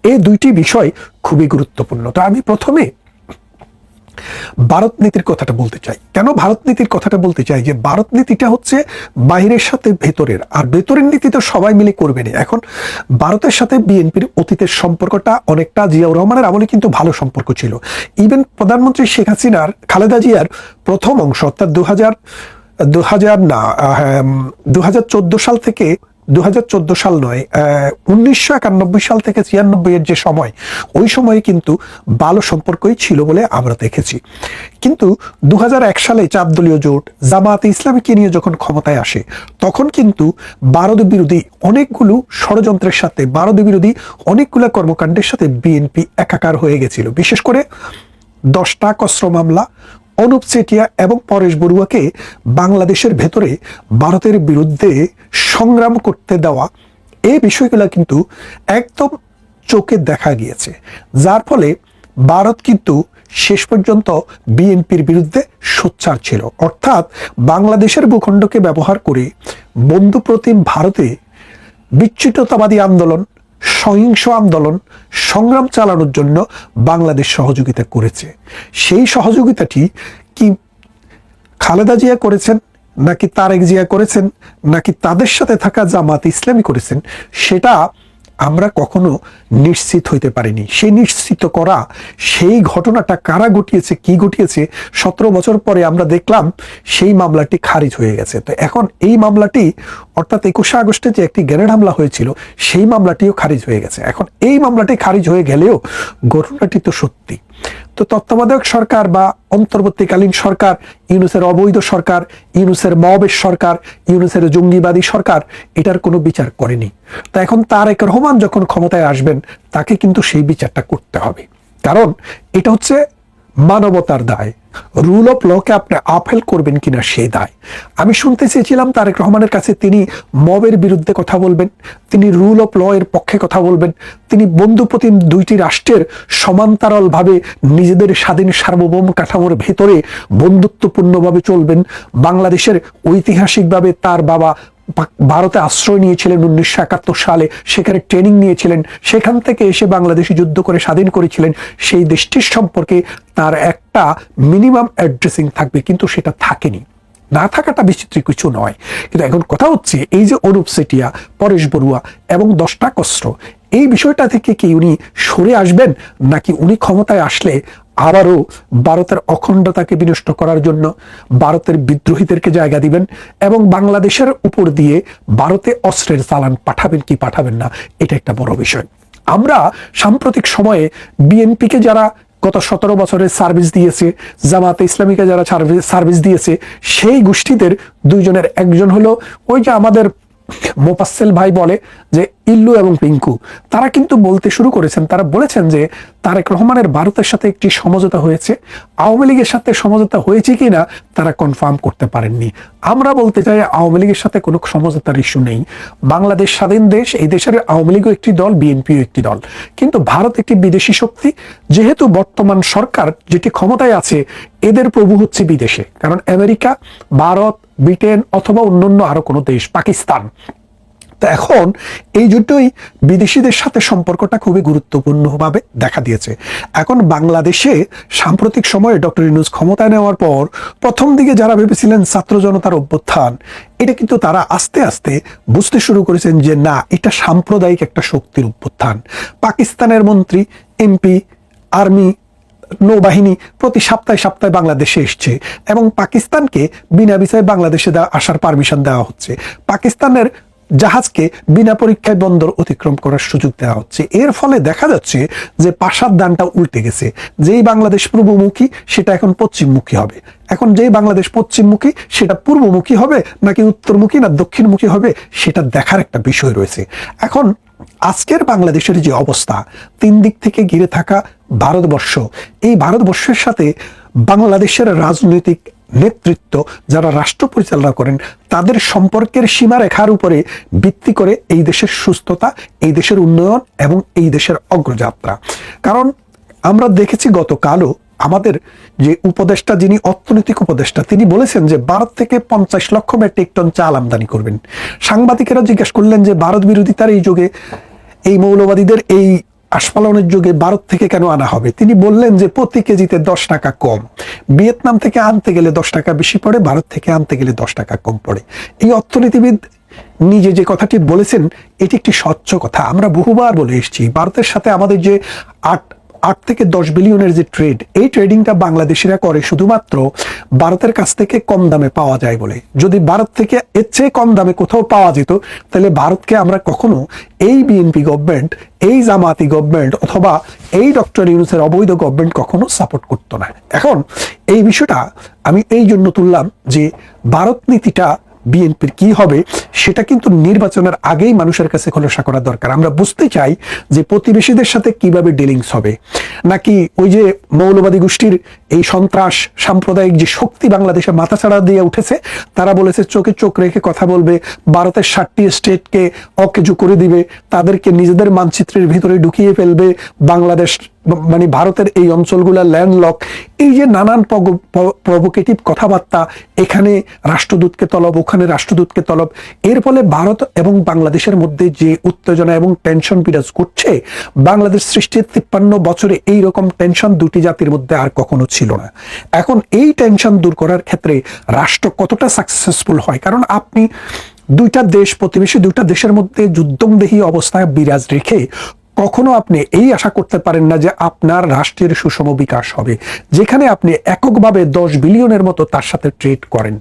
এই দুইটি বিষয় খুবই গুরুত্বপূর্ণ। তো আমি প্রথমে ভারত নীতির কথাটা বলতে চাই। কেন ভারত নীতির কথাটা বলতে চাই? যে ভারত নীতিটা হচ্ছে বাইরের সাথে ভেতরের, আর ভেতরের নীতি তো সবাই মিলে করবে না। এখন ভারতের সাথে বিএনপির অতীতের সম্পর্কটা অনেকটা জিয়াউর রহমানের আমলে কিন্তু ভালো সম্পর্ক ছিল। ইভেন প্রধানমন্ত্রী শেখ হাসিনার, খালেদা জিয়ার প্রথম অংশ অর্থাৎ 2014 সাল থেকে 2014 সাল নয়, 1991 সাল থেকে 96 এর যে সময়, ওই সময়ে কিন্তু ভালো সম্পর্কই ছিল বলে আমরা দেখেছি। কিন্তু 2001 সালে 4 দলীয় জোট জামায়াতে ইসলামীকে নিয়ে যখন ক্ষমতায় আসে, তখন কিন্তু ভারত বিরোধী অনেকগুলো ষড়যন্ত্রের সাথে, ভারত বিরোধী অনেকগুলো কর্মকাণ্ডের সাথে বিএনপি একাকার হয়ে গেছিল। বিশেষ করে 10টা অস্ত্র মামলা, অনুপ চেটিয়া এবং পরেশ বড়ুয়াকে বাংলাদেশের ভেতরে ভারতের বিরুদ্ধে সংগ্রাম করতে দেওয়া, এই বিষয়গুলো কিন্তু একদম চোখে দেখা গিয়েছে। যার ফলে ভারত কিন্তু শেষ পর্যন্ত বিএনপির বিরুদ্ধে সোচ্চার ছিল। অর্থাৎ বাংলাদেশের ভূখণ্ডকে ব্যবহার করে বন্ধুপ্রতিম ভারতে বিচ্ছিন্নতাবাদী আন্দোলন, সহিংস আন্দোলন, সংগ্রাম চালানোর জন্য বাংলাদেশ সহযোগিতা করেছে। সেই সহযোগিতাটি কি খালেদা জিয়া করেছেন, নাকি তারেক জিয়া করেছেন, নাকি তাদের সাথে থাকা জামাত ইসলামী করেছেন, সেটা আমরা কখনো নিশ্চিত হইতে পারিনি। সেই নিশ্চিত করা সেই ঘটনাটা কারা ঘটিয়েছে, কি ঘটিয়েছে, 17 বছর পরে আমরা দেখলাম সেই মামলাটি খারিজ হয়ে গেছে। তো এখন এই মামলাটি, অর্থাৎ 21শে আগস্টে যে একটি গ্রেনেড হামলা হয়েছিল, সেই মামলাটিও খারিজ হয়ে গেছে। এখন এই মামলাটি খারিজ হয়ে গেলেও ঘটনাটি তো সত্যি। তো তত্ত্বাবধায়ক সরকার বা অন্তর্বর্তীকালীন সরকার, ইউনূসের অবৈধ সরকার, ইউনূসের মবের সরকার, ইউনূসের জঙ্গিবাদী সরকার এটার কোনো বিচার করেনি। তো এখন তারেক রহমান যখন ক্ষমতায় আসবেন, তাকে কিন্তু সেই বিচারটা করতে হবে। কারণ এটা হচ্ছে মানবতার দায়। রুল অফ লকে আপনি আপহেল করবেন কিনা সেই দায়। আমি শুনতে চেয়েছিলাম তারেক রহমানের কাছে তিনি মবের বিরুদ্ধে কথা বলবেন, তিনি রুল অফ ল এর পক্ষে কথা বলবেন, তিনি বন্ধুপ্রতিম দুইটি রাষ্ট্রের সমান্তরালভাবে নিজেদের স্বাধীন সার্বভৌম কাঠামোর ভেতরে বন্ধুত্বপূর্ণভাবে চলবেন। বাংলাদেশের ঐতিহাসিকভাবে তার বাবা ভারতে আশ্রয় নিয়েছিলেন 1971 সালে, সেখানে ট্রেনিং নিয়েছিলেন, সেখান থেকে এসে বাংলাদেশে যুদ্ধ করে স্বাধীন করেছিলেন। সেই দেশটির সম্পর্কে তার একটা মিনিমাম অ্যাড্রেসিং থাকবে, কিন্তু সেটা থাকেনি। না থাকাটা বিচিত্র কিছু নয়, কিন্তু এখন কথা হচ্ছে এই যে অনুপ চেটিয়া, পরেশ বড়ুয়া এবং 10টা অস্ত্র, এই বিষয়টা থেকে কি উনি সরে আসবেন, নাকি উনি ক্ষমতায় আসলে আবারও ভারতের অখণ্ডতাকে বিনষ্ট করার জন্য ভারতের বিদ্রোহীদেরকে জায়গা দিবেন এবং বাংলাদেশের উপর দিয়ে ভারতে অস্ত্রের চালান পাঠাবেন কি পাঠাবেন না, এটা একটা বড় বিষয়। আমরা সাম্প্রতিক সময়ে বিএনপিকে যারা গত 17 বছরের সার্ভিস দিয়েছে, জামাতে ইসলামীকে যারা সার্ভিস দিয়েছে, সেই গোষ্ঠীদের দুইজনের একজন হলো ওই যে আমাদের মোফাজ্জেল ভাই বলে যে ইল্লু এবং পিঙ্কু। তারা কিন্তু বলতে শুরু করেছেন, তারা বলেছেন যে তারেক রহমানের ভারতের সাথে একটি সমঝোতা হয়েছে, আওয়ামী লীগের সাথে সমঝোতা হয়েছে কিনা তারা কনফার্ম করতে পারেননি। আমরা বলতে চাই আওয়ামী লীগের সাথে কোনো সমঝোতার ইস্যু নেই। বাংলাদেশ স্বাধীন দেশ, এই দেশের আওয়ামী লীগও একটি দল, বিএনপিও একটি দল, কিন্তু ভারত একটি বিদেশি শক্তি। যেহেতু বর্তমান সরকার যেটি ক্ষমতায় আছে, এদের প্রভু হচ্ছে বিদেশে, কারণ আমেরিকা, ভারত, ব্রিটেন অথবা অন্যান্য আরো কোনো দেশ, পাকিস্তান। তো এখন এই জন্যই বিদেশিদের সাথে সম্পর্কটা খুবই গুরুত্বপূর্ণভাবে দেখা দিয়েছে। এখন বাংলাদেশে সাম্প্রতিক সময়ে ডক্টর ইউনূস ক্ষমতায় নেওয়ার পর প্রথম দিকে যারা ভেবেছিলেন ছাত্র জনতার অভ্যুত্থান, এটা কিন্তু তারা আস্তে আস্তে বুঝতে শুরু করেছেন যে না, এটা সাম্প্রদায়িক একটা শক্তির অভ্যুত্থান। পাকিস্তানের মন্ত্রী, এমপি, আর্মি, নৌবাহিনী প্রতি সপ্তাহে সপ্তাহে বাংলাদেশে এসছে এবং পাকিস্তানকে বিনা ভিসায় বাংলাদেশে আসার পারমিশন দেওয়া হচ্ছে। পাকিস্তানের জাহাজকে বিনা পরীক্ষায় বন্দর অতিক্রম করার সুযোগ দেওয়া হচ্ছে। এর ফলে দেখা যাচ্ছে যে পাশার দানটা উল্টে গেছে। যেই বাংলাদেশ পূর্বমুখী সেটা এখন পশ্চিমমুখী হবে, এখন যেই বাংলাদেশ পশ্চিমমুখী সেটা পূর্বমুখী হবে নাকি উত্তরমুখী না দক্ষিণমুখী হবে, সেটা দেখার একটা বিষয় রয়েছে। এখন আজকের বাংলাদেশের যে অবস্থা, 3 দিক থেকে ঘিরে থাকা ভারতবর্ষ, এই ভারতবর্ষের সাথে বাংলাদেশের রাজনৈতিক নেতৃত্ব যারা রাষ্ট্র পরিচালনা করেন, তাদের সম্পর্কের সীমারেখার উপরে ভিত্তি করে এই দেশের সুস্থতা, এই দেশের উন্নয়ন এবং এই দেশের অগ্রযাত্রা। কারণ আমরা দেখেছি গতকালও আমাদের যে উপদেষ্টা, যিনি অর্থনৈতিক উপদেষ্টা, তিনি বলেছেন যে ভারত থেকে 50 লক্ষ মেট্রিক টন চাল আমদানি করবেন। সাংবাদিকেরা জিজ্ঞেস করলেন যে ভারত বিরোধিতার এই যুগে, এই মৌলবাদীদের এই আস্ফালনের যুগে ভারত থেকে কেন আনা হবে? তিনি বললেন যে প্রতি কেজিতে 10 টাকা কম, ভিয়েতনাম থেকে আনতে গেলে 10 টাকা বেশি পড়ে, ভারত থেকে আনতে গেলে 10 টাকা কম পড়ে। এই অর্থনীতিবিদ নিজে যে কথাটি বলেছেন এটি একটি স্বচ্ছ কথা। আমরা বহুবার বলে এসেছি ভারতের সাথে আমাদের যে 8 থেকে 10 বিলিয়নের যে ট্রেড, এই ট্রেডিংটা বাংলাদেশিরা করে শুধুমাত্র ভারতের কাছ থেকে কম দামে পাওয়া যায় বলে। যদি ভারত থেকে এর চেয়ে কম দামে কোথাও পাওয়া যেত তাহলে ভারতকে আমরা কখনো এই বিএনপি গভর্নমেন্ট, এই জামাতি গভর্নমেন্ট অথবা এই ডক্টর ইউনূসের অবৈধ গভর্নমেন্ট কখনো সাপোর্ট করতো না। এখন এই বিষয়টা আমি এই জন্য তুললাম যে ভারত নীতিটা বিএনপির কি হবে সেটা কিন্তু নির্বাচনের আগেই মানুষের কাছে খোলাসা করা দরকার। আমরা বুঝতে চাই যে প্রতিবেশীদের সাথে কিভাবে ডিলিংস হবে, নাকি ওই যে মৌলবাদী গোষ্ঠীর এই সন্ত্রাস সাম্প্রদায়িক যে শক্তি বাংলাদেশে মাথাছাড়া দিয়ে উঠেছে, তারা বলেছে চোখে চোখ রেখে কথা বলবে, ভারতের 7টি স্টেটকে অকেজো করে দিবে, তাদেরকে নিজেদের মানচিত্রের ভিতরে ঢুকিয়ে ফেলবে, বাংলাদেশ মানে ভারতের এই অঞ্চলগুলা ল্যান্ডলক, এই যে নানান প্রভোকেটিভ কথাবার্তা, এখানে রাষ্ট্রদূতকে তলব, ওখানে রাষ্ট্রদূতকে তলব, এর ফলে ভারত এবং বাংলাদেশের মধ্যে যে উত্তেজনা এবং টেনশন বিরাজ করছে, বাংলাদেশ সৃষ্টির 53 বছরে এই রকম টেনশন দুটি জাতির মধ্যে আর কখনো ছিল না। এখন এই টেনশন দূর করার ক্ষেত্রে রাষ্ট্র কতটা সাকসেসফুল হয়, কারণ আপনি দুইটা দেশ, প্রতিবেশী দুইটা দেশের মধ্যে যুদ্ধংদেহী অবস্থায় বিরাজ রেখে কখনো আপনি এই আশা করতে পারেন না যে আপনার রাষ্ট্রের সুষম বিকাশ হবে, যেখানে আপনি এককভাবে 10 বিলিয়নের মতো তার সাথে ট্রেড করেন।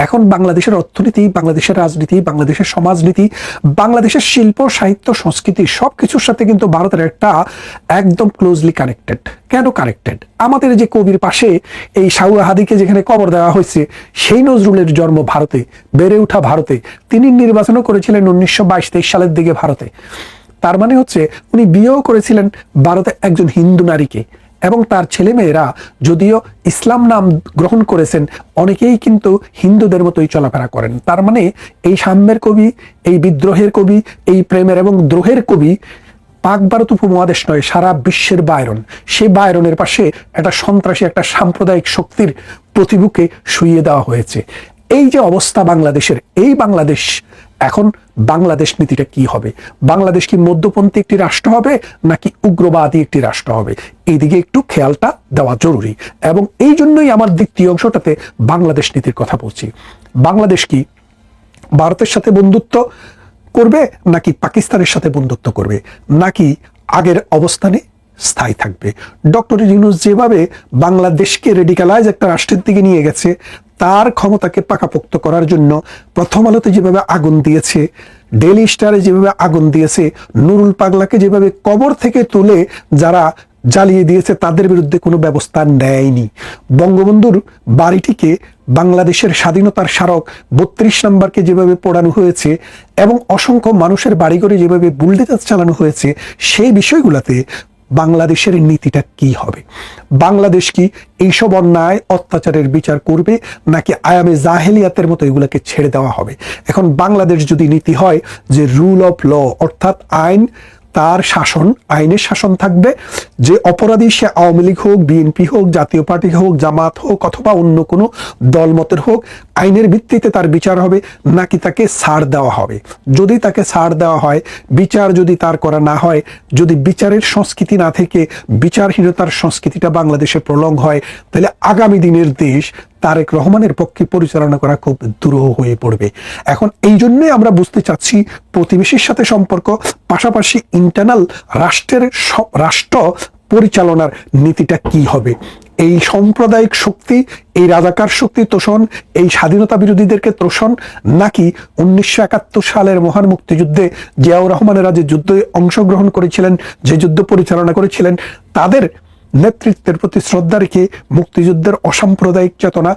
এখন বাংলাদেশের অর্থনীতি, বাংলাদেশের রাজনীতি, বাংলাদেশের সমাজনীতি, বাংলাদেশের শিল্প, সাহিত্য, সংস্কৃতি সবকিছুর সাথে কিন্তু ভারতের একটা একদম ক্লোজলি কানেক্টেড। কেন কানেক্টেড? আমাদের যে কবির পাশে এই শাহহাদিকে যেখানে কবর দেওয়া হয়েছে, সেই নজরুলের জন্ম ভারতে, বেড়ে ওঠা ভারতে, তিনি নির্বাচনও করেছিলেন 1922-23 সালের দিকে ভারতে। তার মানে হচ্ছে উনি বিয়েও করেছিলেন ভারতে একজন হিন্দু নারীকে, এবং তার ছেলে মেয়েরা যদিও ইসলাম নাম গ্রহণ করেছেন, অনেকেই কিন্তু হিন্দুদের মতোই চলাফেরা করেন। তার মানে এই সাম্যের কবি, এই বিদ্রোহের কবি, এই প্রেমের এবং দ্রোহের কবি পাক ভারত উপমহাদেশ নয়, সারা বিশ্বের বায়রন। সেই বায়রনের পাশে একটা সন্ত্রাসী, একটা সাম্প্রদায়িক শক্তির প্রতিভূকে শুইয়ে দেওয়া হয়েছে। এই যে অবস্থা বাংলাদেশের, এই বাংলাদেশ, এখন বাংলাদেশ নীতিটা কি হবে? বাংলাদেশ কি মধ্যপন্থী একটি রাষ্ট্র হবে নাকি উগ্রবাদী একটি রাষ্ট্র হবে? এইদিকে একটু খেয়ালটা দেওয়া জরুরি। এবং এই জন্যই আমার দ্বিতীয় অংশটাতে বাংলাদেশ নীতির কথা বলছি। বাংলাদেশ কি ভারতের সাথে বন্ধুত্ব করবে, নাকি পাকিস্তানের সাথে বন্ধুত্ব করবে, নাকি আগের অবস্থানে স্থায়ী থাকবে? ডক্টর ইউনূস যেভাবে বাংলাদেশকে রেডিকালাইজ একটা রাষ্ট্রের দিকে নিয়ে গেছে, তার ক্ষমতাকে পাকাপোক্ত করার জন্য প্রথম আলোতে যেভাবে আগুন দিয়েছে, ডেইলি স্টারে যেভাবে আগুন দিয়েছে, নুরুল পাগলাকে যেভাবে কবর থেকে তুলে যারা জ্বালিয়ে দিয়েছে তাদের বিরুদ্ধে কোনো ব্যবস্থা নেয়নি, বঙ্গবন্ধুর বাড়িটিকে বাংলাদেশের স্বাধীনতার স্মারক 32 নম্বরকে যেভাবে পোড়ানো হয়েছে এবং অসংখ্য মানুষের বাড়িঘরে যেভাবে বুলডোজার চালানো হয়েছে, সেই বিষয়গুলোতে বাংলাদেশের নীতিটা কি হবে? বাংলাদেশ কি এইসব অন্যায় অত্যাচারের বিচার করবে, নাকি আয়ামে জাহেলিয়াতের মতো এগুলোকে ছেড়ে দেওয়া হবে? এখন বাংলাদেশ যদি নীতি হয় যে রুল অফ ল, অর্থাৎ আইন, তার শাসন, আইনের শাসন থাকবে, যে অপরাধী সে আওয়ামী লীগ হোক, বিএনপি হোক, জাতীয় পার্টি হোক, জামাত হোক অথবা অন্য কোনো দলমতের হোক, আইনের ভিত্তিতে তার বিচার হবে, নাকি তাকে ছাড় দেওয়া হবে? যদি তাকে ছাড় দেওয়া হয়, বিচার যদি তার করা না হয়, যদি বিচারের সংস্কৃতি না থেকে বিচারহীনতার সংস্কৃতিটা বাংলাদেশে প্রলং হয়, তাহলে আগামী দিনের দেশ তারেক রহমানের পক্ষে পরিচালনা করা খুব দুরূহ হয়ে পড়বে। এখন এই জন্যই আমরা বুঝতে চাচ্ছি প্রতিবেশীর সাথে সম্পর্ক, পাশাপাশি ইন্টারনাল রাষ্ট্রের রাষ্ট্র পরিচালনার নীতিটা কি হবে? এই সাম্প্রদায়িক শক্তি, এই রাজাকার শক্তি তোষণ, এই স্বাধীনতা বিরোধীদেরকে তোষণ, নাকি 1971 সালের মহান মুক্তিযুদ্ধে জিয়াউর রহমানেরা যে যুদ্ধে অংশগ্রহণ করেছিলেন, যে যুদ্ধ পরিচালনা করেছিলেন, তাদের নেতৃত্বের প্রতি শ্রদ্ধা রেখে মুক্তিযুদ্ধের অসাম্প্রদায়িক চেতনা,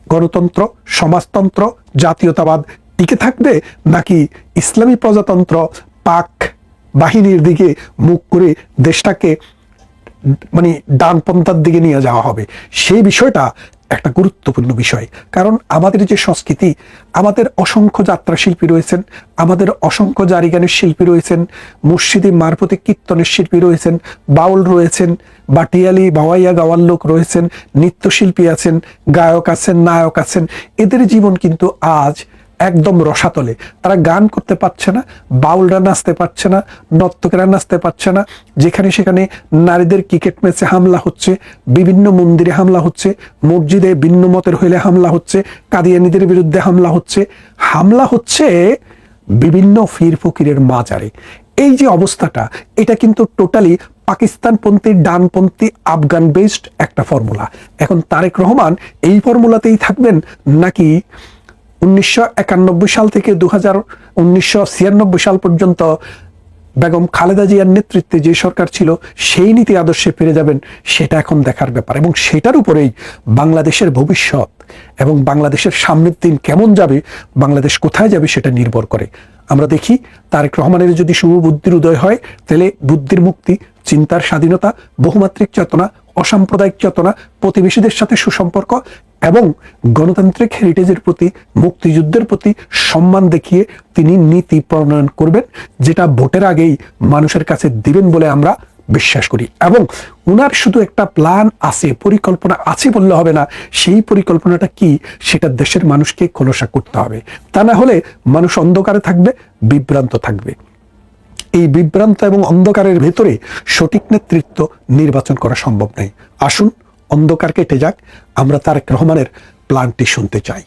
গণতন্ত্র, সমাজতন্ত্র, জাতীয়তাবাদ টিকে থাকবে, নাকি ইসলামী প্রজাতন্ত্র, পাক বাহিনীর দিকে মুখ করে দেশটাকে মানে ডানপন্থার দিকে নিয়ে যাওয়া হবে? সেই বিষয়টা একটা গুরুত্বপূর্ণ বিষয়। কারণ আমাদের যে সংস্কৃতি, আমাদের অসংখ্য যাত্রা শিল্পী রয়েছেন, আমাদের অসংখ্য জারিগানের শিল্পী রয়েছেন, মুর্শিদি মারফতি কীর্তনের শিল্পী রয়েছেন, বাউল রয়েছেন, বাটিয়ালি বাওয়াইয়া গাওয়ার লোক রয়েছেন, নৃত্যশিল্পী আছেন, গায়ক আছেন, নায়ক আছেন। এদের জীবন কিন্তু আজ একদম রসাতলে। তারা গান করতে পারছে না, বাউলরা নাচতে পারছে না, নর্তকেরা নাচতে পারছে না, যেখানে সেখানে নারীদের ক্রিকেট ম্যাচে হামলা হচ্ছে, বিভিন্ন মন্দিরে হামলা হচ্ছে, মসজিদে ভিন্ন মতের হইলে হামলা হচ্ছে, কাদিয়ানীদের বিরুদ্ধে হামলা হচ্ছে বিভিন্ন পীর ফকিরের মাজারে। এই যে অবস্থাটা, এটা কিন্তু টোটালি পাকিস্তানপন্থী, ডানপন্থী, আফগান বেসড একটা ফর্মুলা। এখন তারেক রহমান এই ফর্মুলাতেই থাকবেন, নাকি 1991 সাল থেকে 1996 সাল পর্যন্ত বেগম খালেদা জিয়ার নেতৃত্বে যে সরকার ছিল সেই নীতি আদর্শে ফিরে যাবেন, সেটা এখন দেখার ব্যাপার। এবং সেটার উপরেই বাংলাদেশের ভবিষ্যৎ এবং বাংলাদেশের সামনের দিন কেমন যাবে, বাংলাদেশ কোথায় যাবে, সেটা নির্ভর করে। আমরা দেখি তারেক রহমানের যদি শুভ বুদ্ধির উদয় হয়, তাহলে বুদ্ধির মুক্তি, চিন্তার স্বাধীনতা, বহুমাত্রিক চেতনা, অসাম্প্রদায়িক চেতনা, প্রতিবেশীদের সাথে সুসম্পর্ক এবং গণতান্ত্রিক হেরিটেজের প্রতি, মুক্তিযুদ্ধের প্রতি সম্মান দেখিয়ে তিনি নীতি প্রণয়ন করবেন, যেটা ভোটের আগেই মানুষের কাছে দিবেন বলে আমরা বিশ্বাস করি। এবং উনার শুধু একটা প্ল্যান আছে, পরিকল্পনা আছে বললে হবে না, সেই পরিকল্পনাটা কি সেটা দেশের মানুষকে খোলসা করতে হবে। তা না হলে মানুষ অন্ধকারে থাকবে, বিভ্রান্ত থাকবে। এই বিভ্রান্ত এবং অন্ধকারের ভেতরে সঠিক নেতৃত্ব নির্বাচন করা সম্ভব নয়। আসুন অন্ধকার কেটে যাক, আমরা তারেক রহমানের প্ল্যানটি শুনতে চাই।